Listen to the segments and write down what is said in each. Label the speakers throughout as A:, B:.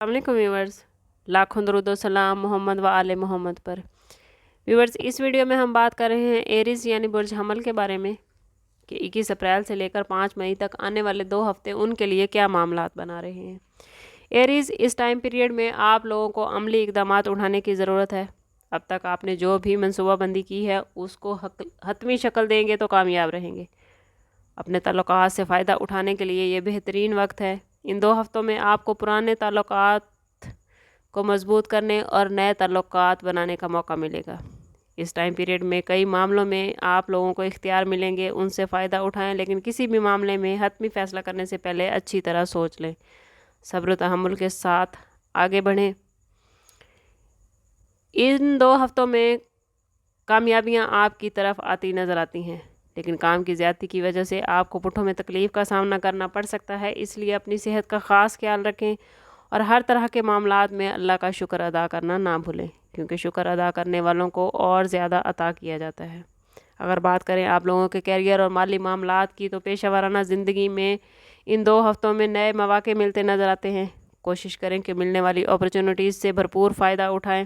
A: السلام علیکم ویورز، لاکھوں درود و سلام محمد و آل محمد پر۔ ویورز، اس ویڈیو میں ہم بات کر رہے ہیں ایریز یعنی برج حمل کے بارے میں کہ 21 اپریل سے لے کر 5 مئی تک آنے والے 2 ہفتے ان کے لیے کیا معاملات بنا رہے ہیں۔ ایریز، اس ٹائم پیریڈ میں آپ لوگوں کو عملی اقدامات اٹھانے کی ضرورت ہے۔ اب تک آپ نے جو بھی منصوبہ بندی کی ہے اس کو حتمی شکل دیں گے تو کامیاب رہیں گے۔ اپنے تعلقات سے فائدہ اٹھانے کے لیے یہ بہترین وقت ہے۔ ان 2 ہفتوں میں آپ کو پرانے تعلقات کو مضبوط کرنے اور نئے تعلقات بنانے کا موقع ملے گا۔ اس ٹائم پیریڈ میں کئی معاملوں میں آپ لوگوں کو اختیار ملیں گے، ان سے فائدہ اٹھائیں، لیکن کسی بھی معاملے میں حتمی فیصلہ کرنے سے پہلے اچھی طرح سوچ لیں۔ صبر و تحمل کے ساتھ آگے بڑھیں۔ ان 2 ہفتوں میں کامیابیاں آپ کی طرف آتی نظر آتی ہیں، لیکن کام کی زیادتی کی وجہ سے آپ کو پٹھوں میں تکلیف کا سامنا کرنا پڑ سکتا ہے۔ اس لیے اپنی صحت کا خاص خیال رکھیں اور ہر طرح کے معاملات میں اللہ کا شکر ادا کرنا نہ بھولیں، کیونکہ شکر ادا کرنے والوں کو اور زیادہ عطا کیا جاتا ہے۔ اگر بات کریں آپ لوگوں کے کیریئر اور مالی معاملات کی، تو پیشہ ورانہ زندگی میں ان 2 ہفتوں میں نئے مواقع ملتے نظر آتے ہیں۔ کوشش کریں کہ ملنے والی اپرچونٹیز سے بھرپور فائدہ اٹھائیں۔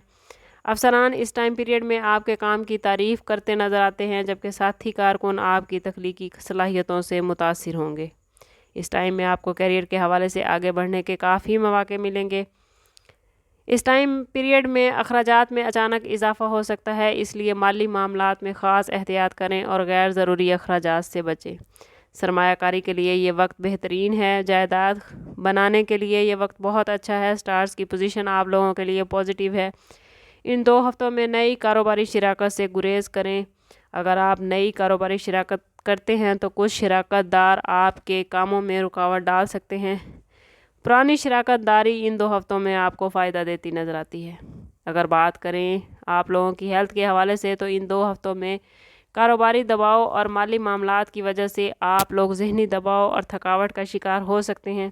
A: افسران اس ٹائم پیریڈ میں آپ کے کام کی تعریف کرتے نظر آتے ہیں، جبکہ ساتھی کارکن آپ کی تخلیقی صلاحیتوں سے متاثر ہوں گے۔ اس ٹائم میں آپ کو کیریئر کے حوالے سے آگے بڑھنے کے کافی مواقع ملیں گے۔ اس ٹائم پیریڈ میں اخراجات میں اچانک اضافہ ہو سکتا ہے، اس لیے مالی معاملات میں خاص احتیاط کریں اور غیر ضروری اخراجات سے بچیں۔ سرمایہ کاری کے لیے یہ وقت بہترین ہے۔ جائیداد بنانے کے لیے یہ وقت بہت اچھا ہے۔ سٹارز کی پوزیشن آپ لوگوں کے لیے پازیٹیو ہے۔ ان 2 ہفتوں میں نئی کاروباری شراکت سے گریز کریں۔ اگر آپ نئی کاروباری شراکت کرتے ہیں تو کچھ شراکت دار آپ کے کاموں میں رکاوٹ ڈال سکتے ہیں۔ پرانی شراکت داری ان 2 ہفتوں میں آپ کو فائدہ دیتی نظر آتی ہے۔ اگر بات کریں آپ لوگوں کی ہیلتھ کے حوالے سے، تو ان 2 ہفتوں میں کاروباری دباؤ اور مالی معاملات کی وجہ سے آپ لوگ ذہنی دباؤ اور تھکاوٹ کا شکار ہو سکتے ہیں۔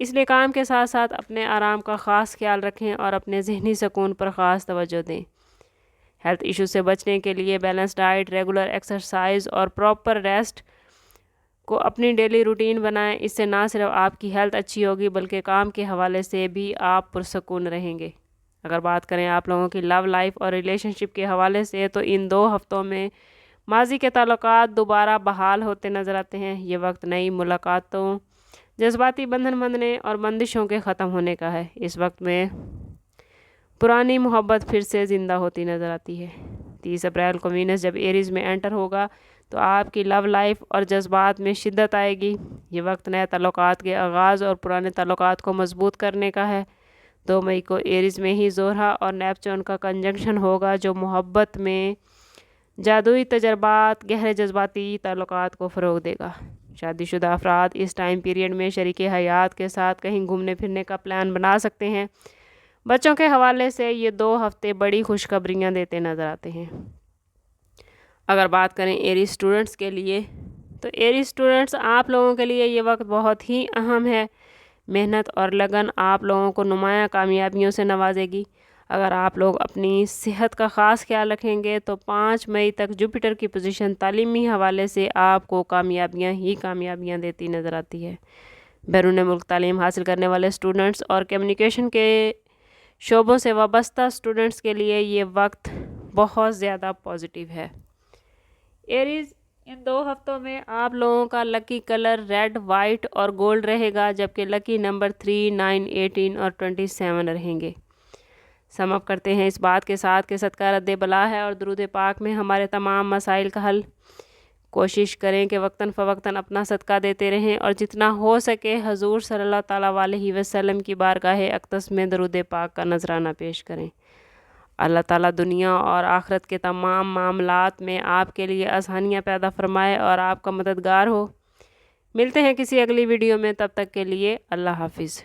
A: اس لیے کام کے ساتھ ساتھ اپنے آرام کا خاص خیال رکھیں اور اپنے ذہنی سکون پر خاص توجہ دیں۔ ہیلتھ ایشو سے بچنے کے لیے بیلنس ڈائٹ، ریگولر ایکسرسائز اور پراپر ریسٹ کو اپنی ڈیلی روٹین بنائیں۔ اس سے نہ صرف آپ کی ہیلتھ اچھی ہوگی بلکہ کام کے حوالے سے بھی آپ پرسکون رہیں گے۔ اگر بات کریں آپ لوگوں کی لو لائف اور ریلیشن شپ کے حوالے سے، تو ان 2 ہفتوں میں ماضی کے تعلقات دوبارہ بحال ہوتے نظر آتے ہیں۔ یہ وقت نئی ملاقاتوں، جذباتی بندھن بندھنے اور بندشوں کے ختم ہونے کا ہے۔ اس وقت میں پرانی محبت پھر سے زندہ ہوتی نظر آتی ہے۔ 30 اپریل کو وینس جب ایریز میں انٹر ہوگا تو آپ کی لو لائف اور جذبات میں شدت آئے گی۔ یہ وقت نئے تعلقات کے آغاز اور پرانے تعلقات کو مضبوط کرنے کا ہے۔ 2 مئی کو ایریز میں ہی زہرہ اور نیپچون کا کنجنکشن ہوگا، جو محبت میں جادوئی تجربات، گہرے جذباتی تعلقات کو فروغ دے گا۔ شادی شدہ افراد اس ٹائم پیریڈ میں شریک حیات کے ساتھ کہیں گھومنے پھرنے کا پلان بنا سکتے ہیں۔ بچوں کے حوالے سے یہ 2 ہفتے بڑی خوشخبریاں دیتے نظر آتے ہیں۔ اگر بات کریں ایریز اسٹوڈنٹس کے لیے، تو ایریز اسٹوڈنٹس آپ لوگوں کے لیے یہ وقت بہت ہی اہم ہے۔ محنت اور لگن آپ لوگوں کو نمایاں کامیابیوں سے نوازے گی۔ اگر آپ لوگ اپنی صحت کا خاص خیال رکھیں گے تو 5 مئی تک جوپیٹر کی پوزیشن تعلیمی حوالے سے آپ کو کامیابیاں ہی کامیابیاں دیتی نظر آتی ہے۔ بیرون ملک تعلیم حاصل کرنے والے اسٹوڈنٹس اور کمیونیکیشن کے شعبوں سے وابستہ اسٹوڈنٹس کے لیے یہ وقت بہت زیادہ پازیٹیو ہے۔ ایریز، ان 2 ہفتوں میں آپ لوگوں کا لکی کلر ریڈ، وائٹ اور گولڈ رہے گا، جبکہ لکی نمبر 3، 9، 18 اور 27 رہیں گے۔ سم اپ کرتے ہیں اس بات کے ساتھ کہ صدقہ رد بلا ہے اور درود پاک میں ہمارے تمام مسائل کا حل۔ کوشش کریں کہ وقتاً فوقتاً اپنا صدقہ دیتے رہیں اور جتنا ہو سکے حضور صلی اللہ تعالیٰ علیہ وسلم کی بارگاہ اقدس میں درود پاک کا نذرانہ پیش کریں۔ اللہ تعالیٰ دنیا اور آخرت کے تمام معاملات میں آپ کے لیے آسانیاں پیدا فرمائے اور آپ کا مددگار ہو۔ ملتے ہیں کسی اگلی ویڈیو میں، تب تک کے لیے اللہ حافظ۔